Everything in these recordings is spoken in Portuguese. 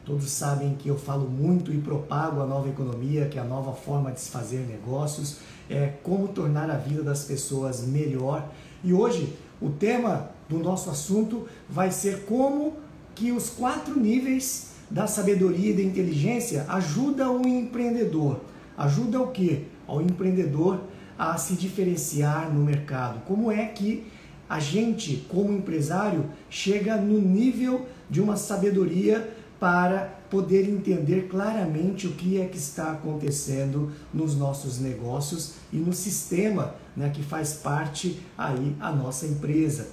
Todos sabem que eu falo muito e propago a nova economia, que é a nova forma de se fazer negócios, como tornar a vida das pessoas melhor. E hoje o tema do nosso assunto vai ser como que os 4 níveis da sabedoria e da inteligência ajudam o empreendedor. Ajuda o quê? Ao empreendedor a se diferenciar no mercado. Como é que a gente, como empresário, chega no nível de uma sabedoria para poder entender claramente o que é que está acontecendo nos nossos negócios e no sistema, né, que faz parte aí a nossa empresa.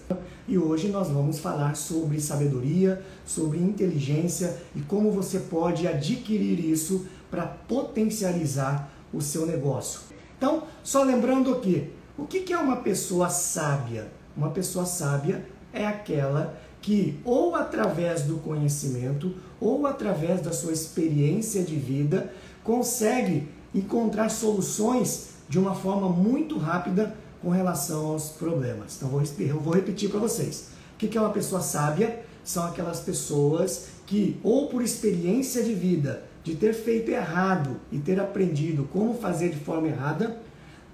E hoje nós vamos falar sobre sabedoria, sobre inteligência e como você pode adquirir isso para potencializar o seu negócio. Então, só lembrando aqui, o que é uma pessoa sábia? Uma pessoa sábia é aquela que, ou através do conhecimento, ou através da sua experiência de vida, consegue encontrar soluções de uma forma muito rápida com relação aos problemas. Então, eu vou repetir para vocês. O que é uma pessoa sábia? São aquelas pessoas que, ou por experiência de vida, de ter feito errado e ter aprendido como fazer de forma errada,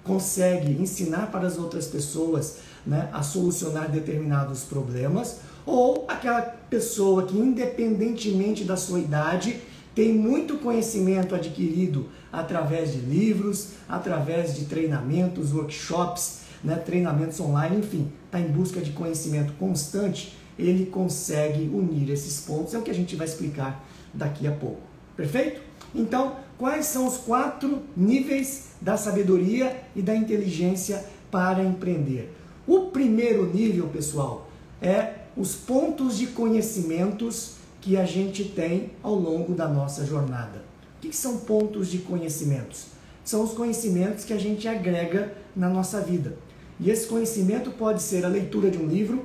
consegue ensinar para as outras pessoas, né, a solucionar determinados problemas, ou aquela pessoa que, independentemente da sua idade, tem muito conhecimento adquirido através de livros, através de treinamentos, workshops, né, treinamentos online, enfim, está em busca de conhecimento constante, ele consegue unir esses pontos, é o que a gente vai explicar daqui a pouco. Perfeito? Então, quais são os 4 níveis da sabedoria e da inteligência para empreender? O primeiro nível, pessoal, é os pontos de conhecimentos que a gente tem ao longo da nossa jornada. O que são pontos de conhecimentos? São os conhecimentos que a gente agrega na nossa vida. E esse conhecimento pode ser a leitura de um livro,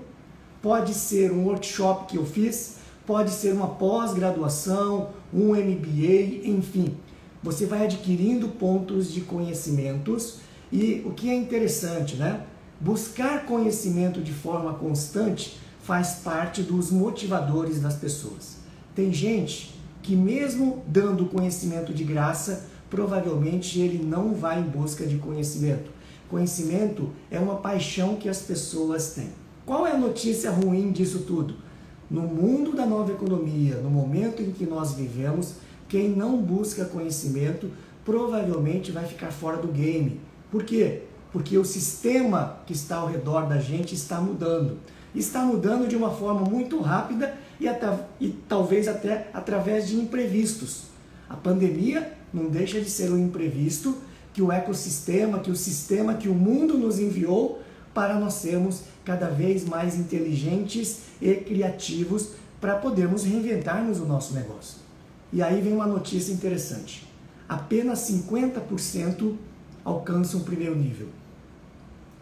pode ser um workshop que eu fiz, pode ser uma pós-graduação, um MBA, enfim. Você vai adquirindo pontos de conhecimentos e o que é interessante, né? Buscar conhecimento de forma constante faz parte dos motivadores das pessoas. Tem gente que mesmo dando conhecimento de graça, provavelmente ele não vai em busca de conhecimento. Conhecimento é uma paixão que as pessoas têm. Qual é a notícia ruim disso tudo? No mundo da nova economia, no momento em que nós vivemos, quem não busca conhecimento provavelmente vai ficar fora do game. Por quê? Porque o sistema que está ao redor da gente está mudando. Está mudando de uma forma muito rápida e talvez até através de imprevistos. A pandemia não deixa de ser um imprevisto que o ecossistema, que o sistema, que o mundo nos enviou para nós sermos cada vez mais inteligentes e criativos para podermos reinventarmos o nosso negócio. E aí vem uma notícia interessante. Apenas 50% alcançam o primeiro nível.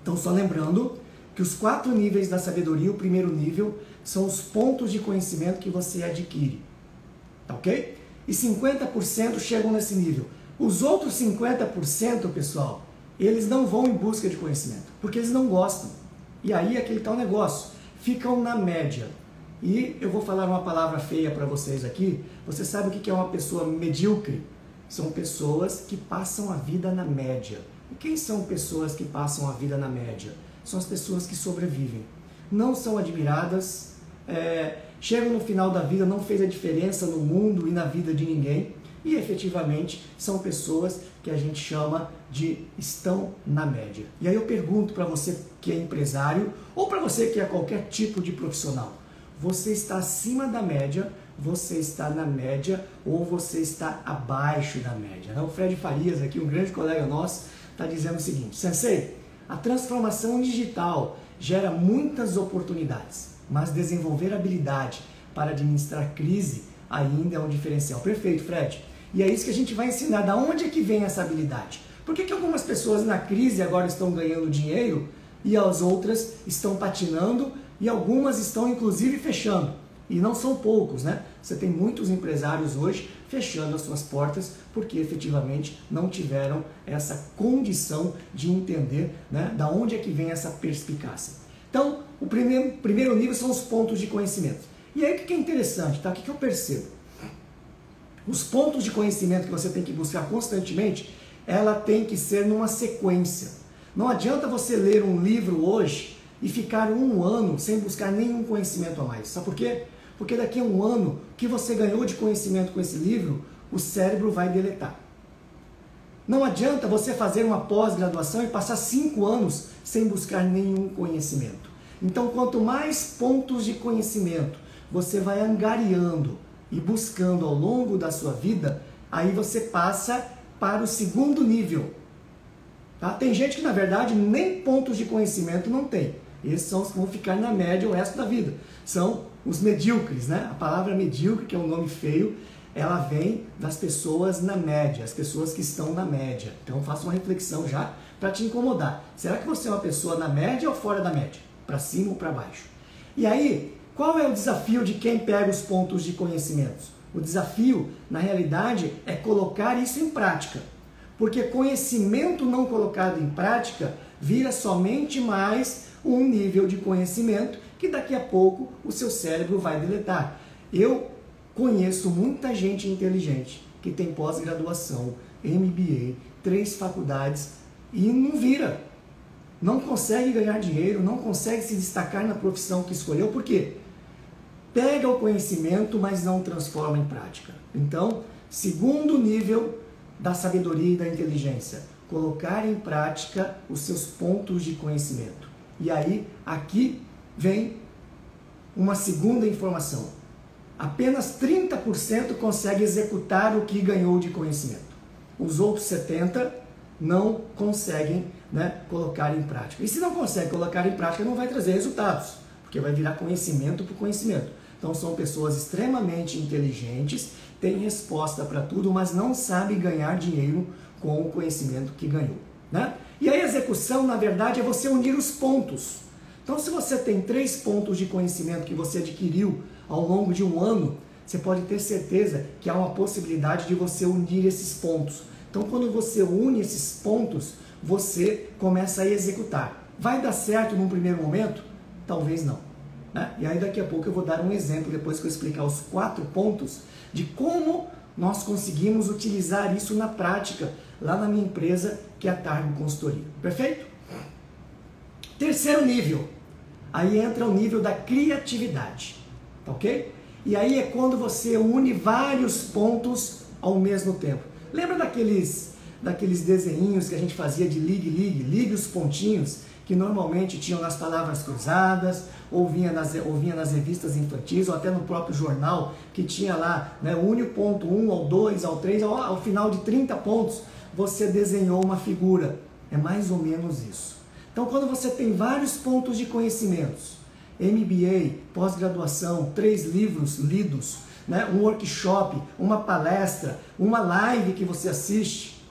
Então, só lembrando que os 4 níveis da sabedoria, o primeiro nível, são os pontos de conhecimento que você adquire. Tá ok? E 50% chegam nesse nível. Os outros 50%, pessoal, eles não vão em busca de conhecimento, porque eles não gostam. E aí aquele tal negócio, ficam na média. E eu vou falar uma palavra feia para vocês aqui. Você sabe o que é uma pessoa medíocre? São pessoas que passam a vida na média. E quem são pessoas que passam a vida na média? São as pessoas que sobrevivem. Não são admiradas, chegam no final da vida, não fez a diferença no mundo e na vida de ninguém. E efetivamente são pessoas que a gente chama de estão na média. E aí eu pergunto para você que é empresário ou para você que é qualquer tipo de profissional, você está acima da média, você está na média ou você está abaixo da média? O Fred Farias, aqui, um grande colega nosso, está dizendo o seguinte: Sensei, a transformação digital gera muitas oportunidades, mas desenvolver habilidade para administrar crise ainda é um diferencial. Perfeito, Fred. E é isso que a gente vai ensinar. Da onde é que vem essa habilidade? Por que algumas pessoas na crise agora estão ganhando dinheiro e as outras estão patinando e algumas estão inclusive fechando? E não são poucos, né? Você tem muitos empresários hoje fechando as suas portas porque efetivamente não tiveram essa condição de entender, né, da onde é que vem essa perspicácia. Então, o primeiro nível são os pontos de conhecimento. E aí o que é interessante, tá? O que eu percebo? os pontos de conhecimento que você tem que buscar constantemente, ela tem que ser numa sequência. Não adianta você ler um livro hoje e ficar um ano sem buscar nenhum conhecimento a mais. Sabe por quê? Porque daqui a um ano, o que você ganhou de conhecimento com esse livro, o cérebro vai deletar. Não adianta você fazer uma pós-graduação e passar 5 anos sem buscar nenhum conhecimento. Então, quanto mais pontos de conhecimento você vai angariando e buscando ao longo da sua vida, aí você passa para o segundo nível. Tá? Tem gente que, na verdade, nem pontos de conhecimento não tem. Esses são os que vão ficar na média o resto da vida. São os medíocres, né? A palavra medíocre, que é um nome feio, ela vem das pessoas na média, as pessoas que estão na média. Então faça uma reflexão já para te incomodar. Será que você é uma pessoa na média ou fora da média? Para cima ou para baixo? E aí, qual é o desafio de quem pega os pontos de conhecimentos? O desafio, na realidade, é colocar isso em prática. Porque conhecimento não colocado em prática vira somente mais um nível de conhecimento que daqui a pouco o seu cérebro vai deletar. Eu conheço muita gente inteligente que tem pós-graduação, MBA, 3 faculdades e não vira. Não consegue ganhar dinheiro, não consegue se destacar na profissão que escolheu. Por quê? Pega o conhecimento, mas não transforma em prática. Então, segundo nível da sabedoria e da inteligência, colocar em prática os seus pontos de conhecimento. E aí, aqui vem uma segunda informação. Apenas 30% consegue executar o que ganhou de conhecimento. Os outros 70% não conseguem, né, colocar em prática. E se não consegue colocar em prática, não vai trazer resultados, porque vai virar conhecimento por conhecimento. Então são pessoas extremamente inteligentes, têm resposta para tudo, mas não sabem ganhar dinheiro com o conhecimento que ganhou, né? E a execução, na verdade, é você unir os pontos. Então, se você tem 3 pontos de conhecimento que você adquiriu ao longo de um ano, você pode ter certeza que há uma possibilidade de você unir esses pontos. Então, quando você une esses pontos, você começa a executar. Vai dar certo num primeiro momento? Talvez não, né? E aí, daqui a pouco, eu vou dar um exemplo, depois que eu explicar os 4 pontos, de como nós conseguimos utilizar isso na prática, lá na minha empresa, que é a Targo Consultoria. Perfeito? Terceiro nível. Aí entra o nível da criatividade. Tá ok? E aí é quando você une vários pontos ao mesmo tempo. Lembra daqueles desenhinhos que a gente fazia de ligue os pontinhos, que normalmente tinham nas palavras cruzadas, ou vinha nas revistas infantis, ou até no próprio jornal, que tinha lá, né, une o ponto 1 ao 2, ao 3, ao final de 30 pontos, você desenhou uma figura. É mais ou menos isso. Então, quando você tem vários pontos de conhecimentos, MBA, pós-graduação, 3 livros lidos, né, um workshop, uma palestra, uma live que você assiste,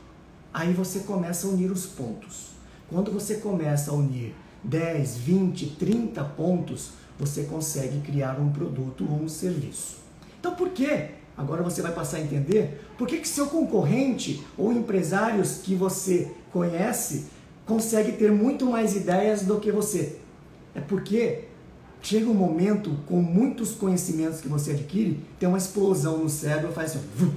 aí você começa a unir os pontos. Quando você começa a unir 10, 20, 30 pontos, você consegue criar um produto ou um serviço. Então, por quê? Agora você vai passar a entender por que seu concorrente ou empresários que você conhece consegue ter muito mais ideias do que você. É porque chega um momento, com muitos conhecimentos que você adquire, tem uma explosão no cérebro, faz assim, vum,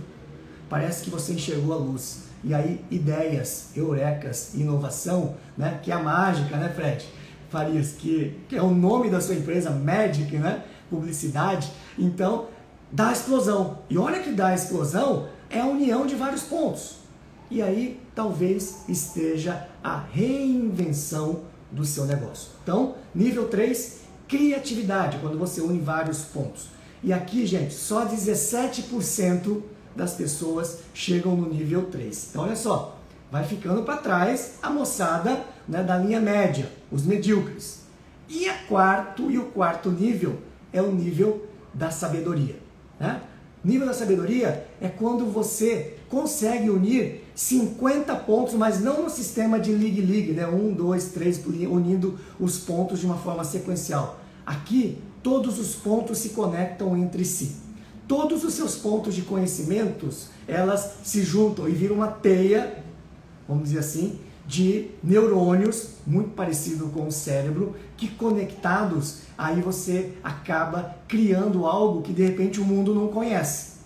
parece que você enxergou a luz. E aí, ideias, eurecas, inovação, né, que é a mágica, né, Fred Farias, que é o nome da sua empresa, Magic, né, publicidade. Então, dá explosão. E olha que dá explosão é a união de vários pontos. E aí, talvez esteja a reinvenção do seu negócio. Então, nível 3, criatividade, quando você une vários pontos. E aqui, gente, só 17% das pessoas chegam no nível 3. Então, olha só, vai ficando para trás a moçada, né, da linha média, os medíocres. E o quarto nível é o nível da sabedoria, né? Nível da sabedoria é quando você consegue unir 50 pontos, mas não no sistema de ligue, né? 1, 2, 3, unindo os pontos de uma forma sequencial. Aqui, todos os pontos se conectam entre si. Todos os seus pontos de conhecimentos, elas se juntam e viram uma teia, vamos dizer assim, de neurônios, muito parecido com o cérebro, que conectados, aí você acaba criando algo que de repente o mundo não conhece.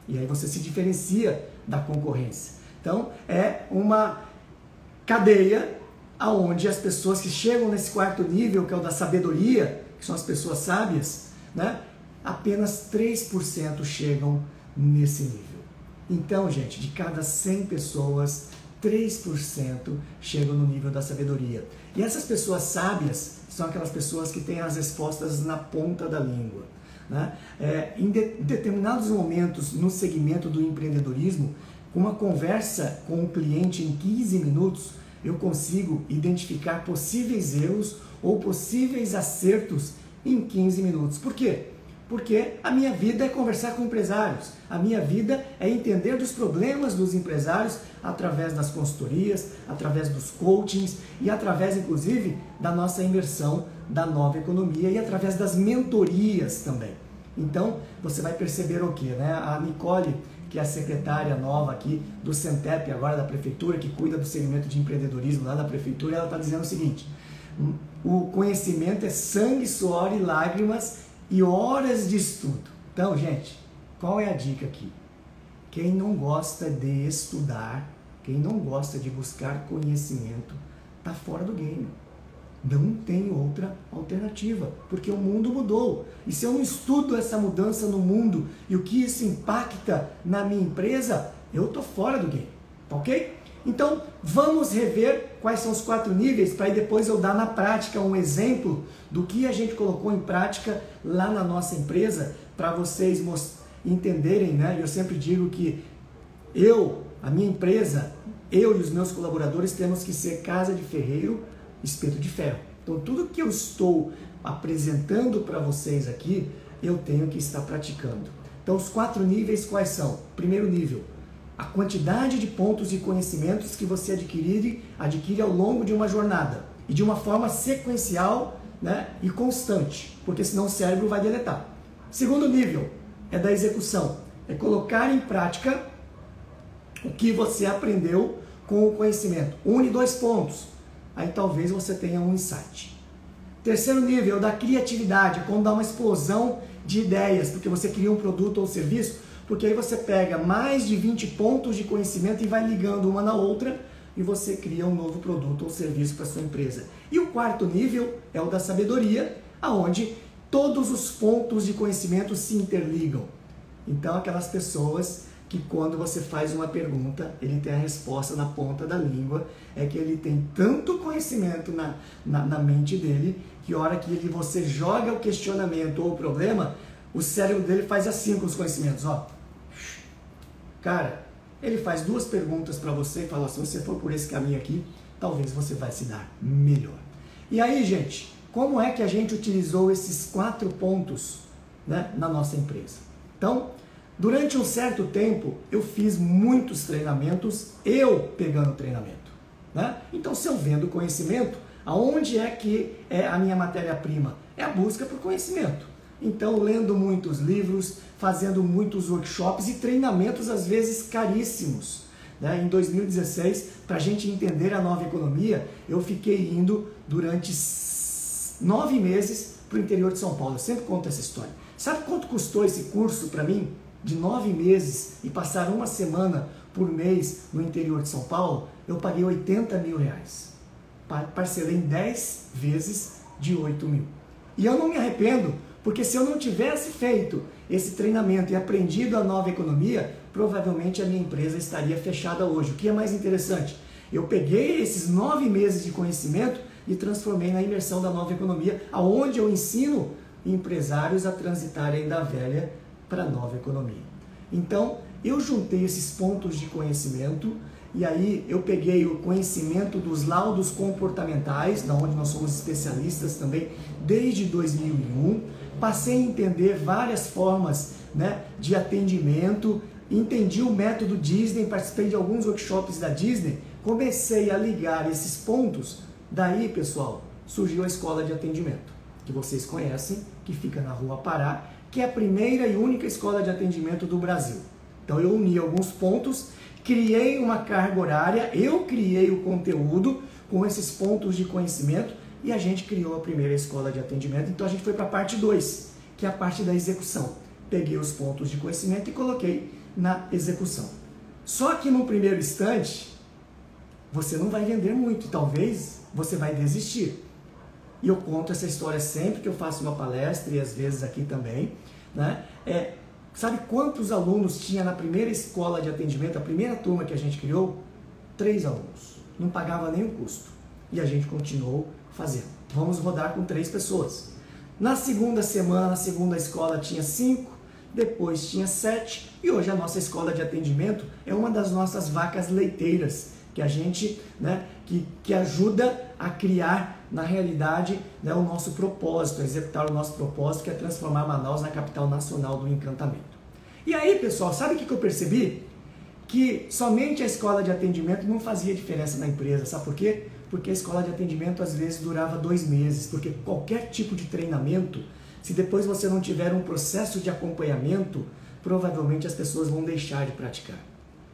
E aí você se diferencia da concorrência. Então, é uma cadeia onde as pessoas que chegam nesse quarto nível, que é o da sabedoria, que são as pessoas sábias, né? Apenas 3% chegam nesse nível. Então, gente, de cada 100 pessoas, 3% chegam no nível da sabedoria. E essas pessoas sábias são aquelas pessoas que têm as respostas na ponta da língua, né? Em determinados momentos no segmento do empreendedorismo, uma conversa com o cliente em 15 minutos, eu consigo identificar possíveis erros ou possíveis acertos em 15 minutos. Por quê? Porque a minha vida é conversar com empresários, a minha vida é entender dos problemas dos empresários através das consultorias, através dos coachings e através, inclusive, da nossa imersão da nova economia e através das mentorias também. Então, você vai perceber o quê, né? A Nicole, que é a secretária nova aqui do Centep, agora da Prefeitura, que cuida do segmento de empreendedorismo lá da Prefeitura, ela está dizendo o seguinte: o conhecimento é sangue, suor e lágrimas e horas de estudo. Então, gente, qual é a dica aqui? Quem não gosta de estudar, quem não gosta de buscar conhecimento, está fora do game. Não tem outra alternativa, porque o mundo mudou. E se eu não estudo essa mudança no mundo e o que isso impacta na minha empresa, eu estou fora do game, ok? Então, vamos rever quais são os 4 níveis, para depois eu dar na prática um exemplo do que a gente colocou em prática lá na nossa empresa, para vocês entenderem, né? Eu sempre digo que a minha empresa, eu e os meus colaboradores temos que ser casa de ferreiro, espeto de ferro. Então, tudo que eu estou apresentando para vocês aqui, eu tenho que estar praticando. Então, os 4 níveis quais são? Primeiro nível, a quantidade de pontos e conhecimentos que você adquire ao longo de uma jornada e de uma forma sequencial, né, e constante, porque senão o cérebro vai deletar. Segundo nível é da execução, é colocar em prática o que você aprendeu com o conhecimento. 1 e 2 pontos, aí talvez você tenha um insight. Terceiro nível da criatividade, quando dá uma explosão de ideias, porque você cria um produto ou serviço, porque aí você pega mais de 20 pontos de conhecimento e vai ligando uma na outra e você cria um novo produto ou serviço para sua empresa. E o quarto nível é o da sabedoria, aonde todos os pontos de conhecimento se interligam. Então, aquelas pessoas que quando você faz uma pergunta, ele tem a resposta na ponta da língua, é que ele tem tanto conhecimento na mente dele, que a hora que você joga o questionamento ou o problema, o cérebro dele faz assim com os conhecimentos, ó. Cara, ele faz 2 perguntas para você e fala: se você for por esse caminho aqui, talvez você vai se dar melhor. E aí, gente, como é que a gente utilizou esses 4 pontos, né, na nossa empresa? Então, durante um certo tempo, eu fiz muitos treinamentos, eu pegando treinamento, né? Então, se eu vendo conhecimento, aonde é que é a minha matéria-prima? É a busca por conhecimento. Então, lendo muitos livros, fazendo muitos workshops e treinamentos, às vezes caríssimos, né? Em 2016, para a gente entender a nova economia, eu fiquei indo durante 9 meses para o interior de São Paulo. Eu sempre conto essa história. Sabe quanto custou esse curso para mim? De 9 meses e passar uma semana por mês no interior de São Paulo, eu paguei R$80 mil. Parcelei em 10 vezes de 8 mil. E eu não me arrependo, porque se eu não tivesse feito esse treinamento e aprendido a nova economia, provavelmente a minha empresa estaria fechada hoje. O que é mais interessante? Eu peguei esses 9 meses de conhecimento e transformei na imersão da nova economia, aonde eu ensino empresários a transitarem da velha para a nova economia. Então, eu juntei esses pontos de conhecimento e aí eu peguei o conhecimento dos laudos comportamentais, da onde nós somos especialistas também desde 2001, passei a entender várias formas, né, de atendimento, entendi o método Disney, participei de alguns workshops da Disney, comecei a ligar esses pontos, daí, pessoal, surgiu a escola de atendimento, que vocês conhecem, que fica na Rua Pará, que é a primeira e única escola de atendimento do Brasil. Então eu uni alguns pontos, criei uma carga horária, eu criei o conteúdo com esses pontos de conhecimento e a gente criou a primeira escola de atendimento. Então a gente foi para a parte 2, que é a parte da execução. Peguei os pontos de conhecimento e coloquei na execução. Só que no primeiro instante, você não vai vender muito, talvez você vai desistir. E eu conto essa história sempre que eu faço uma palestra e às vezes aqui também, né? Sabe quantos alunos tinha na primeira escola de atendimento, a primeira turma que a gente criou? 3 alunos. Não pagava nem o custo. E a gente continuou fazendo. Vamos rodar com 3 pessoas. Na segunda semana, na segunda escola tinha 5, depois tinha 7 e hoje a nossa escola de atendimento é uma das nossas vacas leiteiras que a gente, né, que ajuda a criar na realidade, né, o nosso propósito, a executar o nosso propósito, que é transformar Manaus na capital nacional do encantamento. E aí, pessoal, sabe o que eu percebi? Que somente a escola de atendimento não fazia diferença na empresa, sabe por quê? Porque a escola de atendimento às vezes durava 2 meses, porque qualquer tipo de treinamento, se depois você não tiver um processo de acompanhamento, provavelmente as pessoas vão deixar de praticar.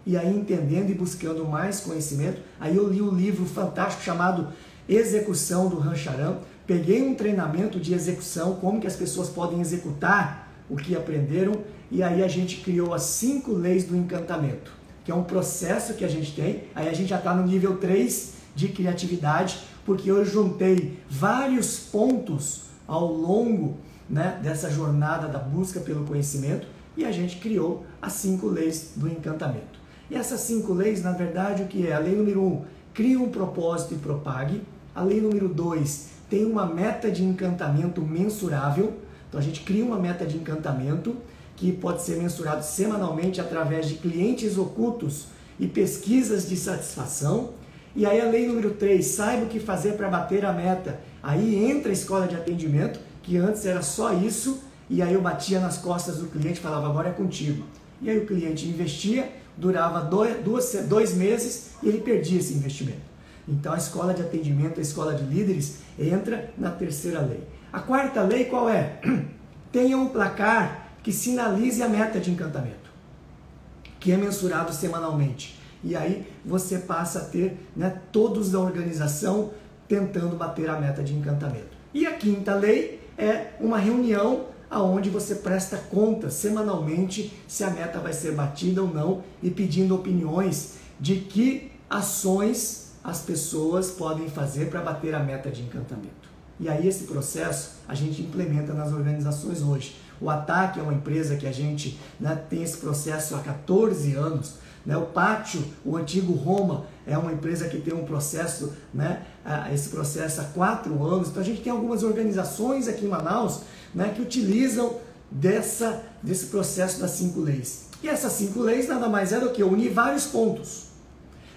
E aí, entendendo e buscando mais conhecimento, aí eu li um livro fantástico chamado Execução, do Rancharan, peguei um treinamento de execução, como que as pessoas podem executar o que aprenderam, e aí a gente criou as 5 leis do encantamento, que é um processo que a gente tem, aí a gente já está no nível 3 de criatividade, porque eu juntei vários pontos ao longo, né, dessa jornada da busca pelo conhecimento, e a gente criou as 5 leis do encantamento. E essas 5 leis, na verdade, o que é? A lei número 1, cria um propósito e propague. A lei número 2, tem uma meta de encantamento mensurável. Então a gente cria uma meta de encantamento que pode ser mensurado semanalmente através de clientes ocultos e pesquisas de satisfação. E aí a lei número 3, saiba o que fazer para bater a meta. Aí entra a escola de atendimento, que antes era só isso, e aí eu batia nas costas do cliente e falava, agora é contigo. E aí o cliente investia, durava 2 meses e ele perdia esse investimento. Então a escola de atendimento, a escola de líderes, entra na 3ª lei. A 4ª lei qual é? Tenha um placar que sinalize a meta de encantamento, que é mensurado semanalmente. E aí você passa a ter, né, todos da organização tentando bater a meta de encantamento. E a 5ª lei é uma reunião onde você presta conta semanalmente se a meta vai ser batida ou não e pedindo opiniões de que ações as pessoas podem fazer para bater a meta de encantamento. E aí esse processo a gente implementa nas organizações hoje. O Ataque é uma empresa que a gente, né, tem esse processo há 14 anos. Né? O Pátio, o antigo Roma, é uma empresa que tem um processo, né, esse processo há 4 anos. Então a gente tem algumas organizações aqui em Manaus, né, que utilizam desse processo das 5 leis. E essas 5 leis nada mais é do que unir vários pontos.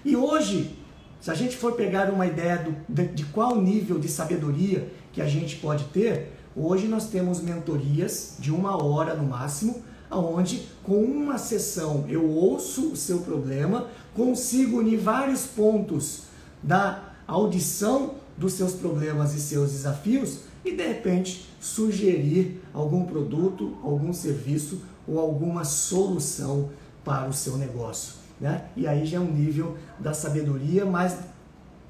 E hoje, se a gente for pegar uma ideia de qual nível de sabedoria que a gente pode ter, hoje nós temos mentorias de 1 hora no máximo, onde com uma sessão eu ouço o seu problema, consigo unir vários pontos da audição dos seus problemas e seus desafios e de repente sugerir algum produto, algum serviço ou alguma solução para o seu negócio, né? E aí já é um nível da sabedoria, mas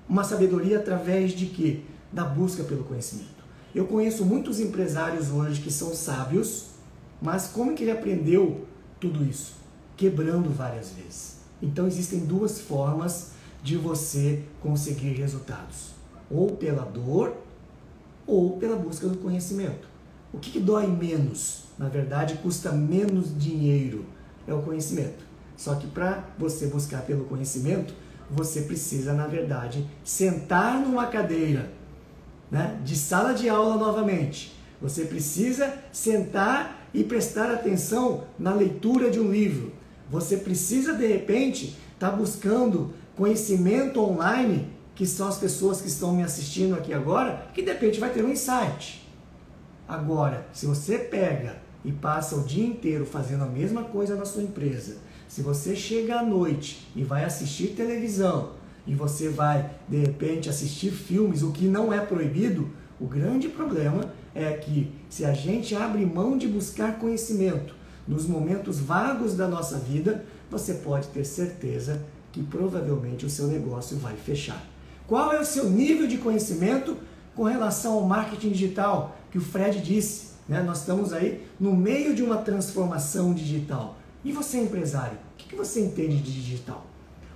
uma sabedoria através de quê? Da busca pelo conhecimento. Eu conheço muitos empresários hoje que são sábios, mas como que ele aprendeu tudo isso? Quebrando várias vezes. Então existem 2 formas de você conseguir resultados. Ou pela dor, ou pela busca do conhecimento. O que dói menos? Na verdade, custa menos dinheiro. É o conhecimento. Só que para você buscar pelo conhecimento, você precisa, na verdade, sentar numa cadeira, né, de sala de aula novamente. Você precisa sentar e prestar atenção na leitura de um livro. Você precisa, de repente, estar buscando conhecimento online, que são as pessoas que estão me assistindo aqui agora, que de repente vai ter um insight. Agora, se você pega e passa o dia inteiro fazendo a mesma coisa na sua empresa, se você chega à noite e vai assistir televisão, e você vai, de repente, assistir filmes, o que não é proibido, o grande problema é que se a gente abre mão de buscar conhecimento nos momentos vagos da nossa vida, você pode ter certeza que provavelmente o seu negócio vai fechar. Qual é o seu nível de conhecimento com relação ao marketing digital, que o Fred disse, né? Nós estamos aí no meio de uma transformação digital. E você, empresário, o que você entende de digital?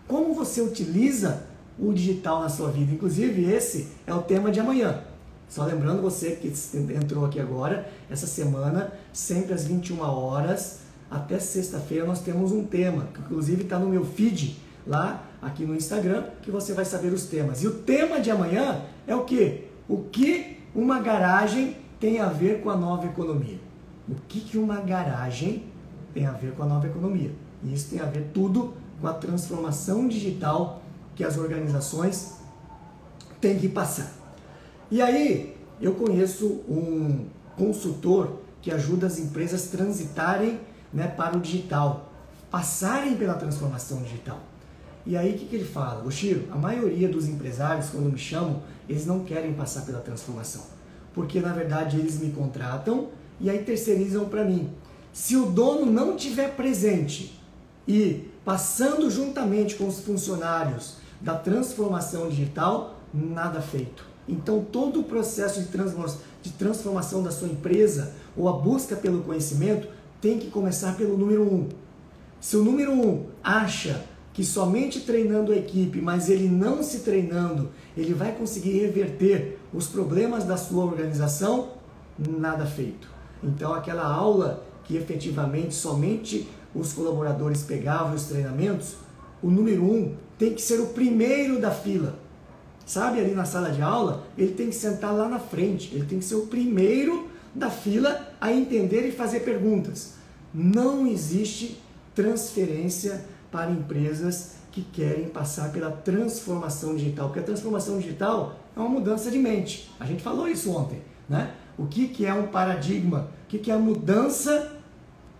Como você utiliza o digital na sua vida? Inclusive, esse é o tema de amanhã. Só lembrando você que entrou aqui agora, essa semana, sempre às 21 horas, até sexta-feira, nós temos um tema, que inclusive está no meu feed, lá aqui no Instagram, que você vai saber os temas. E o tema de amanhã é o quê? O que uma garagem tem a ver com a nova economia? O que uma garagem tem a ver com a nova economia? E isso tem a ver tudo com a transformação digital que as organizações têm que passar. E aí, eu conheço um consultor que ajuda as empresas a transitarem, né, para o digital, passarem pela transformação digital. E aí, o que ele fala? Ô Chiro, a maioria dos empresários, quando me chamam, eles não querem passar pela transformação. Porque, na verdade, eles me contratam e aí terceirizam para mim. Se o dono não tiver presente e passando juntamente com os funcionários da transformação digital, nada feito. Então, todo o processo de transformação da sua empresa ou a busca pelo conhecimento tem que começar pelo número 1. Se o número 1 acha que somente treinando a equipe, mas ele não se treinando, ele vai conseguir reverter os problemas da sua organização, nada feito. Então, aquela aula que efetivamente somente os colaboradores pegavam os treinamentos, o número 1 tem que ser o primeiro da fila. Sabe, ali na sala de aula, ele tem que sentar lá na frente, ele tem que ser o primeiro da fila a entender e fazer perguntas. Não existe transferência para empresas que querem passar pela transformação digital, porque a transformação digital é uma mudança de mente. A gente falou isso ontem, né? O que é um paradigma? O que é a mudança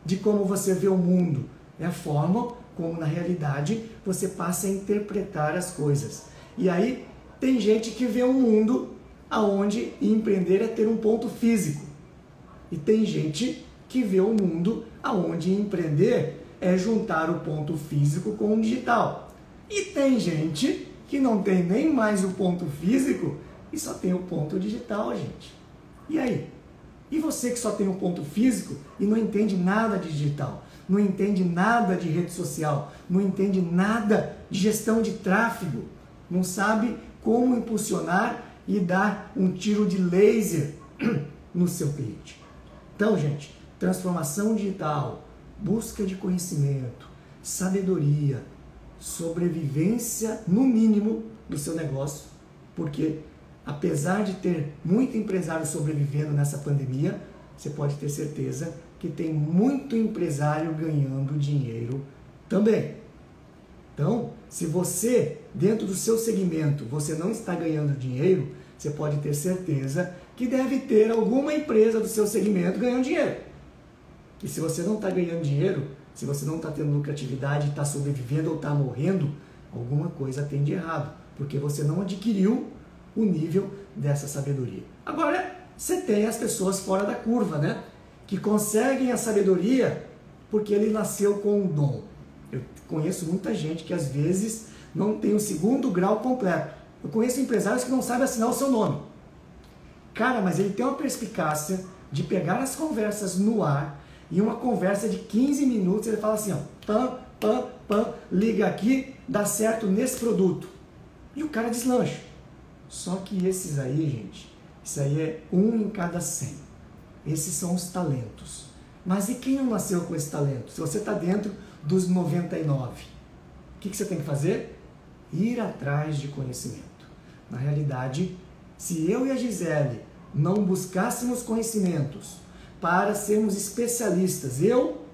de como você vê o mundo? É a forma como, na realidade, você passa a interpretar as coisas. E aí, tem gente que vê um mundo onde empreender é ter um ponto físico. E tem gente que vê um mundo onde empreender é juntar o ponto físico com o digital. E tem gente que não tem nem mais o ponto físico e só tem o ponto digital, gente. E aí? E você que só tem o ponto físico e não entende nada de digital, não entende nada de rede social, não entende nada de gestão de tráfego, não sabe como impulsionar e dar um tiro de laser no seu cliente. Então, gente, transformação digital, busca de conhecimento, sabedoria, sobrevivência, no mínimo, do seu negócio, porque apesar de ter muito empresário sobrevivendo nessa pandemia, você pode ter certeza que tem muito empresário ganhando dinheiro também. Então, se você, dentro do seu segmento, você não está ganhando dinheiro, você pode ter certeza que deve ter alguma empresa do seu segmento ganhando dinheiro. E se você não está ganhando dinheiro, se você não está tendo lucratividade, está sobrevivendo ou está morrendo, alguma coisa tem de errado, porque você não adquiriu o nível dessa sabedoria. Agora, você tem as pessoas fora da curva, né? Que conseguem a sabedoria porque ele nasceu com um dom. Eu conheço muita gente que às vezes não tem o 2º grau completo. Eu conheço empresários que não sabem assinar o seu nome. Cara, mas ele tem uma perspicácia de pegar as conversas no ar e uma conversa de 15 minutos ele fala assim, ó, pam, pam, pam, liga aqui, dá certo nesse produto. E o cara deslancha. Só que esses aí, gente, isso aí é 1 em cada 100. Esses são os talentos. Mas e quem não nasceu com esse talento? Se você está dentro dos 99, o que você tem que fazer? Ir atrás de conhecimento. Na realidade, se eu e a Gisele não buscássemos conhecimentos para sermos especialistas, eu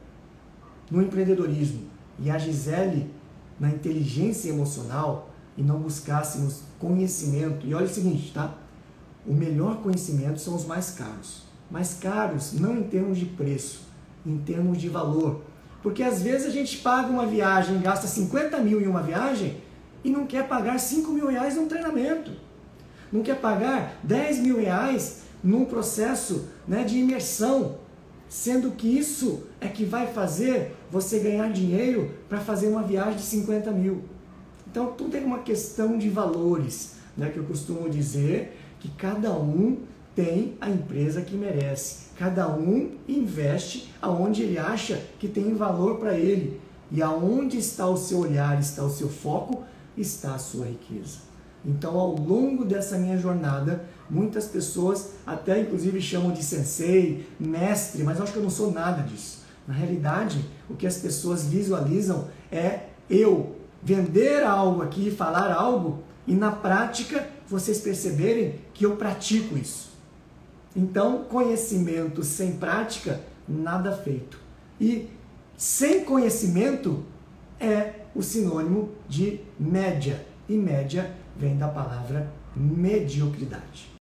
no empreendedorismo e a Gisele na inteligência emocional, e não buscássemos conhecimento, e olha o seguinte, tá? O melhor conhecimento são os mais caros. Mais caros não em termos de preço, em termos de valor. Porque às vezes a gente paga uma viagem, gasta 50 mil em uma viagem e não quer pagar 5 mil reais num treinamento. Não quer pagar 10 mil reais num processo, né, de imersão. Sendo que isso é que vai fazer você ganhar dinheiro para fazer uma viagem de 50 mil. Então tudo é uma questão de valores, né, que eu costumo dizer que cada um tem a empresa que merece. Cada um investe aonde ele acha que tem valor para ele. E aonde está o seu olhar, está o seu foco, está a sua riqueza. Então, ao longo dessa minha jornada, muitas pessoas até inclusive chamam de sensei, mestre, mas eu acho que eu não sou nada disso. Na realidade, o que as pessoas visualizam é eu vender algo aqui, falar algo, e na prática vocês perceberem que eu pratico isso. Então, conhecimento sem prática, nada feito. E sem conhecimento é o sinônimo de média. E média vem da palavra mediocridade.